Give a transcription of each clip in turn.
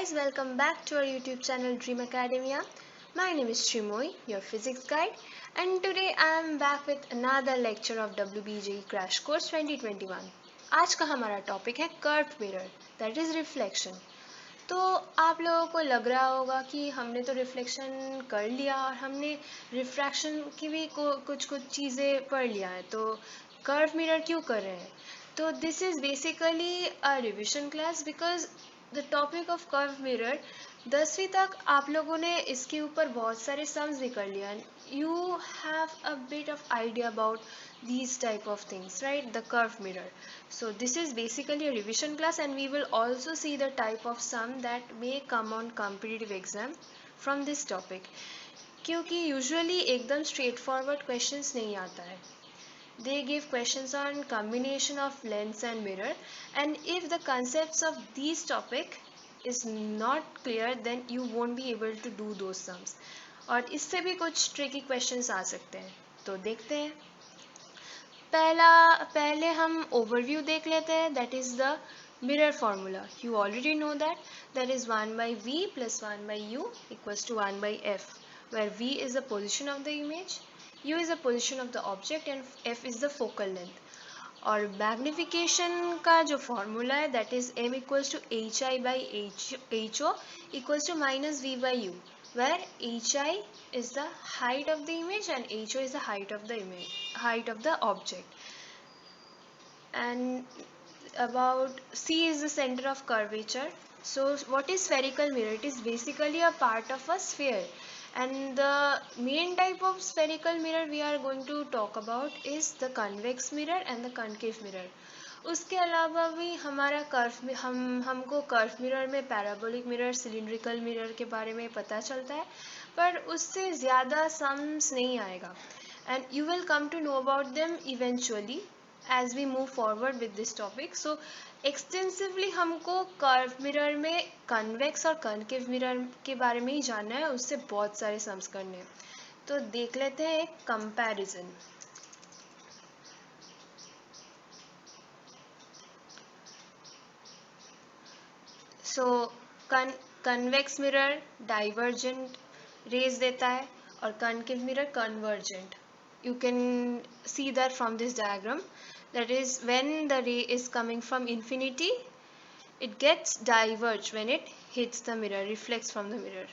guys, welcome back to our YouTube channel Dream Academia. My name is Shrimoy, your physics guide, and today I am back with another lecture of WBJE Crash Course 2021. आज का हमारा topic है curved mirror, that is reflection. तो आप लोगों को लग रहा होगा कि हमने तो रिफ्लेक्शन कर लिया और हमने रिफ्रैक्शन की भी कुछ कुछ चीज़ें पढ़ लिया है, तो कर्व मिरर क्यों कर रहे हैं? तो this is basically a revision class because the topic of curve mirror 10वीं तक आप लोगों ने इसके ऊपर बहुत सारे सम्स भी कर लिया। You have a bit of idea about these type of things, right? The curve mirror. So this is basically a revision class, and we will also see the type of sum that may come on competitive exam from this topic. क्योंकि usually एकदम straightforward questions नहीं आता है. They give questions on combination of lens and mirror, and if the concepts of these topic is not clear, then you won't be able to do those sums. और इससे भी कुछ tricky questions आ सकते हैं, तो देखते हैं। पहले हम ओवरव्यू देख लेते हैं, that is the mirror formula. You already know that is 1/v plus 1/u equals to 1/f, where v is the position of the image, u is the position of the object and f is the focal length. और magnification का जो formula है that is m equals to hi/ho equals to -v/u, where hi is the height of the image and ho is the height of the object. And about c is the center of curvature. So what is spherical mirror? It is basically a part of a sphere, and the main type of spherical mirror we are going to talk about is the convex mirror and the concave mirror. उसके अलावा भी हमारा हमको curve mirror में parabolic mirror, cylindrical mirror के बारे में पता चलता है, पर उससे ज़्यादा सम्स नहीं आएगा, and you will come to know about them eventually as we move forward with this topic. So extensively हमको कर्व मिरर में कन्वेक्स और कनकेव मिरर के बारे में ही जानना है, उससे बहुत सारे सम्स करने हैं। तो देख लेते हैं एक कंपैरिजन। सो कन्वेक्स मिरर डाइवर्जेंट रेज देता है और concave mirror convergent. You can see that from this diagram. That is, when the ray is coming from infinity, it gets diverged when it hits the mirror, reflects from the mirror,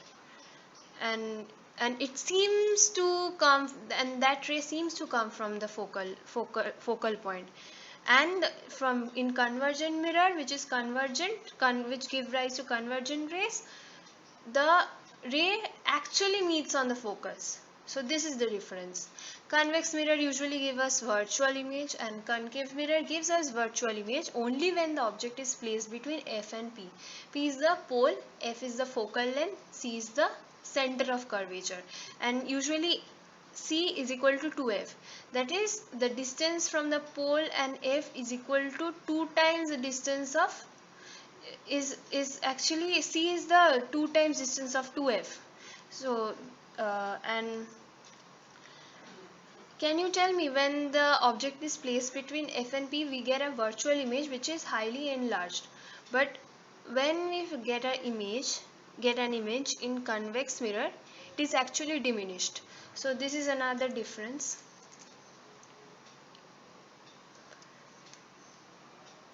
and it seems to come, and that ray seems to come from the focal point. And from in convergent mirror, which is convergent, which give rise to convergent rays, the ray actually meets on the focus. So this is the difference. Convex mirror usually give us virtual image, and concave mirror gives us virtual image only when the object is placed between f and p. P is the pole, f is the focal length, c is the center of curvature, and usually c is equal to 2f. That is, the distance from the pole and f is equal to 2 times the distance of is actually c is the 2 times distance of 2f. So and can you tell me, when the object is placed between f and p, we get a virtual image which is highly enlarged, but when we get an image in convex mirror, it is actually diminished. So this is another difference.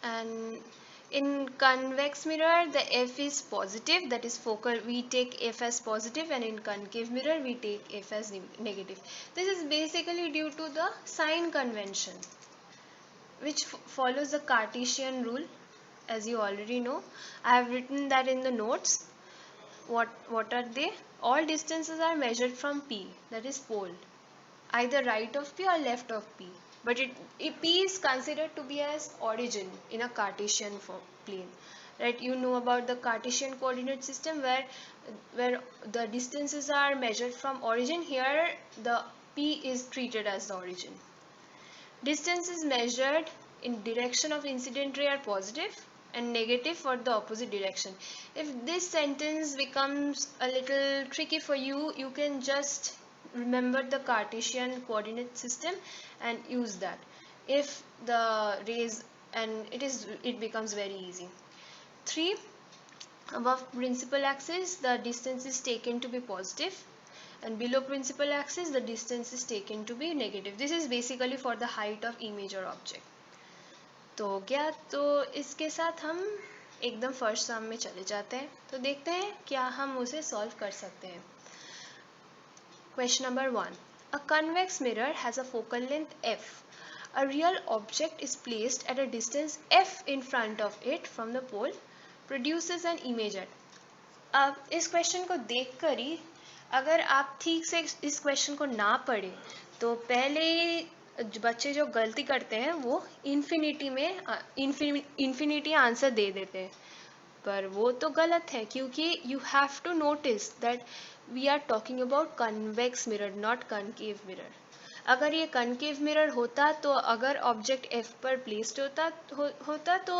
And in convex mirror, the f is positive, that is focal, we take f as positive, and in concave mirror we take f as negative. This is basically due to the sign convention, which follows the Cartesian rule, as you already know. I have written that in the notes. What are they? All distances are measured from p, that is pole, either right of p or left of p, but p is considered to be as origin in a Cartesian plane, right? You know about the Cartesian coordinate system, where the distances are measured from origin. Here the p is treated as the origin. Distance is measured in direction of incident ray are positive and negative for the opposite direction. If this sentence becomes a little tricky for you, you can just remember the Cartesian coordinate system and use that. If the rays, and it becomes very easy. 3. Above principal axis, the distance is taken to be positive, and below principal axis, the distance is taken to be negative. This is basically for the height of image or object. तो हो गया. तो इसके साथ हम एकदम first सम में चले जाते हैं. तो देखते हैं क्या हम उसे सॉल्व कर सकते हैं. Question number 1. A convex mirror has a focal length f. A real object is placed at a distance f in front of it from the pole, produces an image at. अब इस question को देखकर ही अगर आप ठीक से इस question को ना पढ़े तो पहले बच्चे जो गलती करते हैं वो इन्फिनिटी आंसर दे देते हैं, पर वो तो गलत है क्योंकि you have to notice that we are talking about convex mirror not concave mirror. अगर ये कनकेव मिरर होता तो अगर ऑब्जेक्ट एफ पर प्लेस्ड होता तो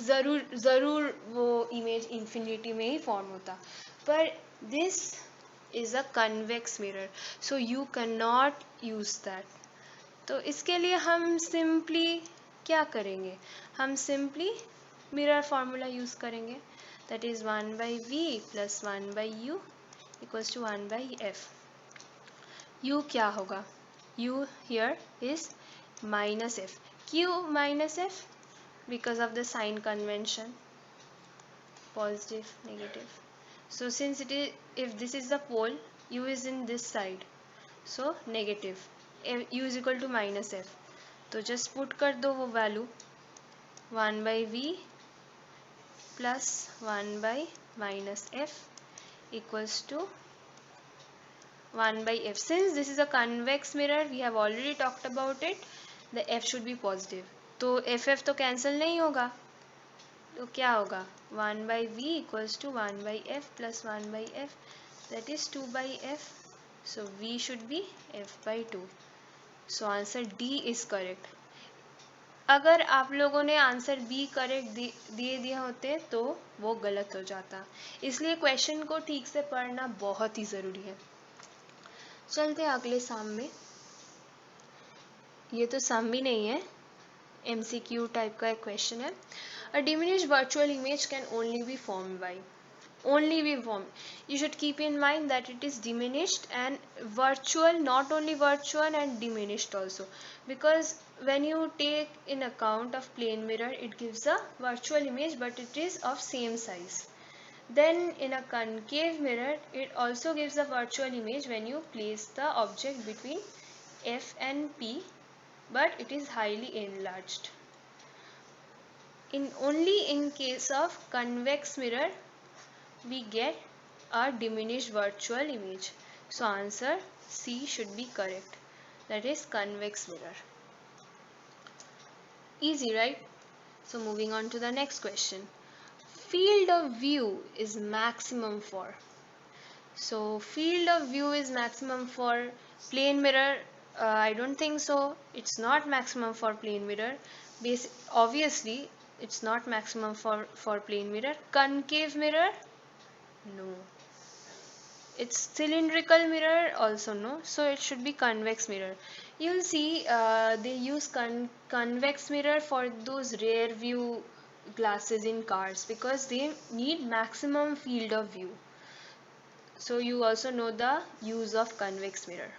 ज़रूर वो इमेज इन्फिनिटी में ही फॉर्म होता, पर this is a convex mirror so you can not use that. तो इसके लिए हम सिंपली क्या करेंगे, हम सिंपली मिरर फार्मूला यूज़ करेंगे, that is 1/v + 1/u = 1/f. u क्या होगा, u here is -f. Q -f because of the sign convention, positive, negative. So since it is, if this is the pole, u is in this side, so negative. u is equal to -f. तो just put कर दो वो value 1/v plus 1/-f equals to 1/f. Since this is a convex mirror, we have already talked about it, the f should be positive. तो f तो cancel नहीं होगा, तो क्या होगा 1/v equals to 1/f plus 1/f, that is 2/f. So v should be f/2. So answer D is correct. अगर आप लोगों ने आंसर बी करेक्ट दिए दिए होते तो वो गलत हो जाता, इसलिए क्वेश्चन को ठीक से पढ़ना बहुत ही ज़रूरी है. चलते हैं अगले सम में. ये तो सम भी नहीं है, MCQ टाइप का एक क्वेश्चन है. A diminished virtual image can only be formed. You should keep in mind that it is diminished and virtual, not only virtual and diminished also, because when you take in account of plane mirror, it gives a virtual image but it is of same size. Then in a concave mirror, it also gives a virtual image when you place the object between F and P, but it is highly enlarged. Only in case of convex mirror, we get a diminished virtual image. So answer C should be correct. That is convex mirror. Easy, right? So moving on to the next question. Field of view is maximum for. So field of view is maximum for plane mirror. I don't think so. It's not maximum for plane mirror. Obviously, it's not maximum for plane mirror. Concave mirror, no. It's cylindrical mirror, also no. So it should be convex mirror. You'll see they use convex mirror for those rear view glasses in cars because they need maximum field of view. So you also know the use of convex mirror.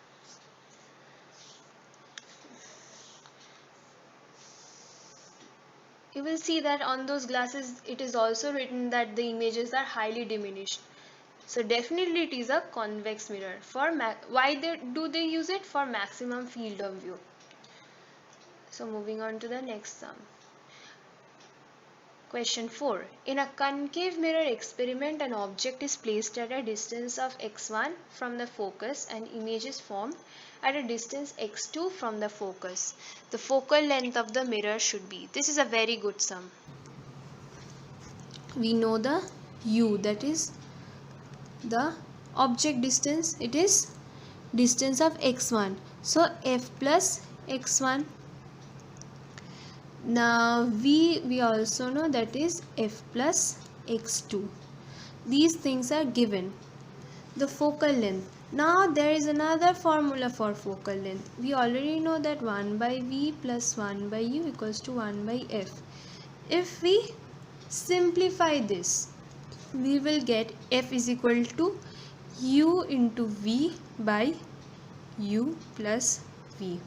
You will see that on those glasses it is also written that the images are highly diminished. So definitely it is a convex mirror. Why do they use it? For maximum field of view. So moving on to the next sum. Question 4. In a concave mirror experiment, an object is placed at a distance of x1 from the focus and image is formed at a distance x2 from the focus. The focal length of the mirror should be. This is a very good sum. We know the u, that is the object distance, it is distance of x1, so f plus x1. Now we also know that is f plus x2. These things are given. The focal length, now there is another formula for focal length. We already know that 1/v plus 1/u equals to 1/f. If we simplify this, we will get F is equal to U into V by U plus V.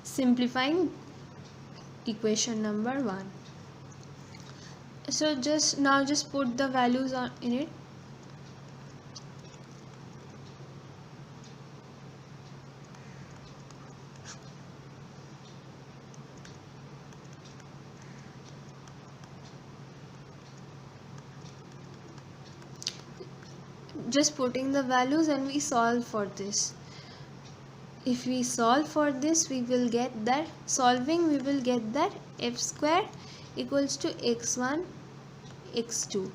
Simplifying equation number 1. So just put the values in it. Just putting the values and we solve for this. If we solve for this, we will get that f square equals to x1 x2.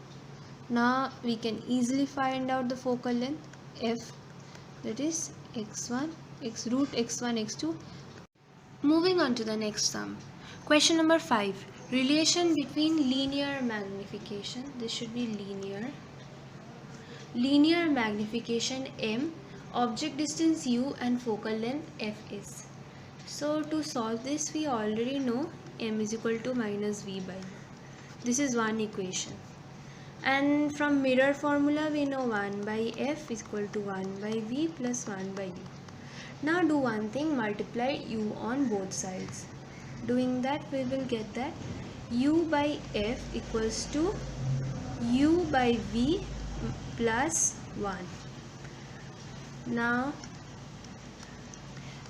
Now we can easily find out the focal length f, that is x1 x root x1 x2. Moving on to the next sum. Question number 5. Relation between linear magnification. This should be linear magnification m, object distance u and focal length f is. So to solve this, we already know m is equal to minus v by u. This is one equation. And from mirror formula we know 1 by f is equal to 1 by v plus 1 by u. Now do one thing, multiply u on both sides. Doing that, we will get that u by f equals to u by v plus 1. Now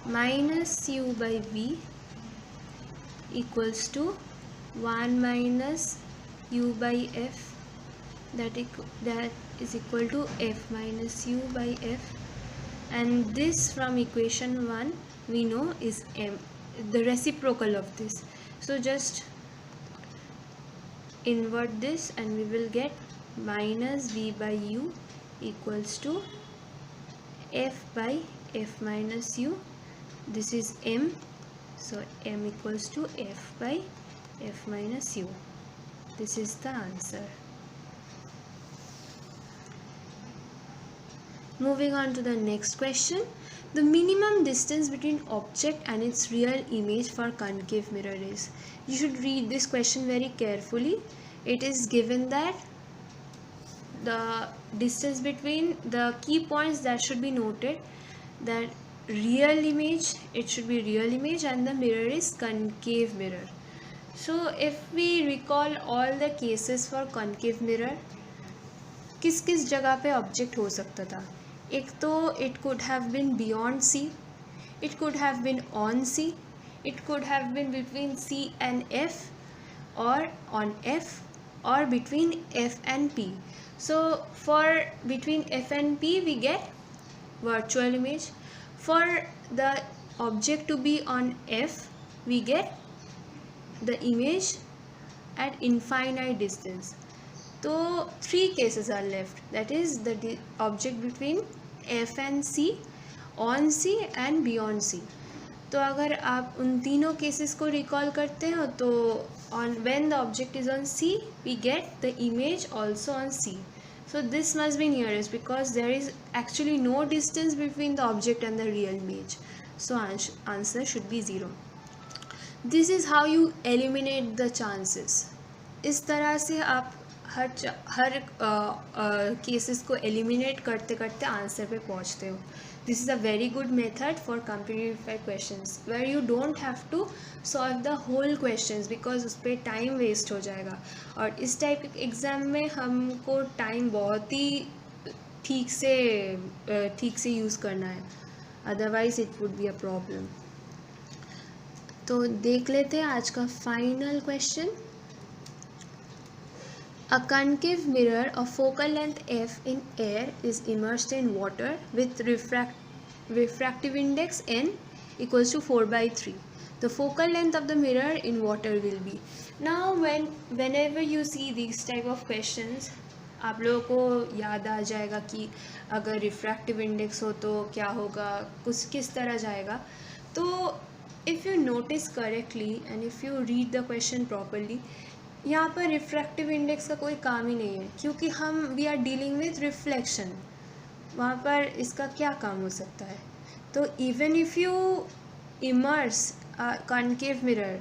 minus u by v equals to 1 minus u by f, that is equal to f minus u by f, and this from equation 1 we know is m, the reciprocal of this. So just invert this and we will get minus v by u equals to f by f minus u. This is m, so m equals to f by f minus u. This is the answer. Moving on to the next question. The minimum distance between object and its real image for concave mirror is. You should read this question very carefully. It is given that the distance between the key points that should be noted, that real image, it should be real image, and the mirror is concave mirror. So if we recall all the cases for concave mirror, किस किस जगह पे object हो सकता था? एक तो it could have been beyond C, it could have been on C, it could have been between C and F, or on F, or between F and P. So for between F and P we get virtual image. For the object to be on F we get the image at infinite distance. So 3 cases are left, that is the object between F and C, on C and beyond C. तो अगर आप उन तीनों cases को recall करते हो तो when the object is on C we get the image also on C. So this must be nearest because there is actually no distance between the object and the real image. So answer should be 0. This is how you eliminate the chances. इस तरह से आप हर cases को eliminate करते करते answer पे पहुंचते हो. This is a very good method for competitive questions where you don't have to solve the whole questions because उस पर टाइम वेस्ट हो जाएगा. और इस टाइप के एग्ज़ाम में हमको टाइम बहुत ही ठीक से यूज़ करना है, otherwise it would be a problem. तो देख लेते हैं आज का final question. A concave mirror of focal length f in air is immersed in water with refractive index n equals to 4 by 3. The focal length of the mirror in water will be. Now whenever you see these type of questions, आप लोगों को याद आ जाएगा कि अगर refractive index हो तो क्या होगा, कुछ किस तरह जाएगा. तो if you notice correctly and if you read the question properly, यहाँ पर रिफ्रैक्टिव इंडेक्स का कोई काम ही नहीं है क्योंकि we are dealing with reflection. वहाँ पर इसका क्या काम हो सकता है. तो even if you immerse concave mirror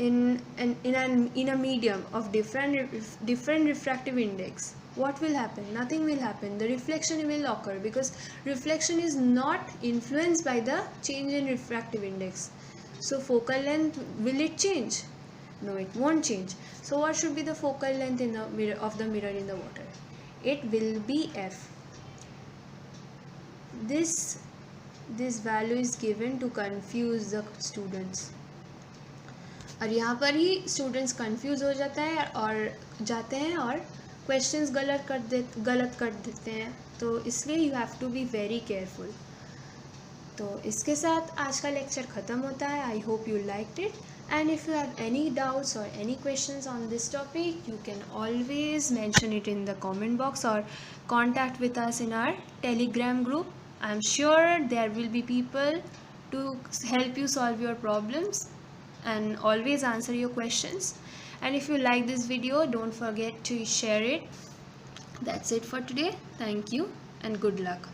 in a medium of different refractive index, what will happen? Nothing will happen. The reflection will occur because reflection is not influenced by the change in refractive index. So focal length, will it change? No, it won't change. So what should be the focal length in the mirror of the mirror in the water? It will be f. This value is given to confuse the students. और यहाँ पर ही students confuse हो जाते हैं और questions गलत कर देते हैं. तो इसलिए you have to be very careful. तो इसके साथ आज का लेक्चर ख़त्म होता है. I hope you liked it, and if you have any doubts और any questions on this topic, you can always mention it in the comment box और contact with us in our Telegram group. I am sure there will be people to help you solve your problems and always answer your questions. And if you like this video, don't forget to share it. That's it for today. Thank you and good luck.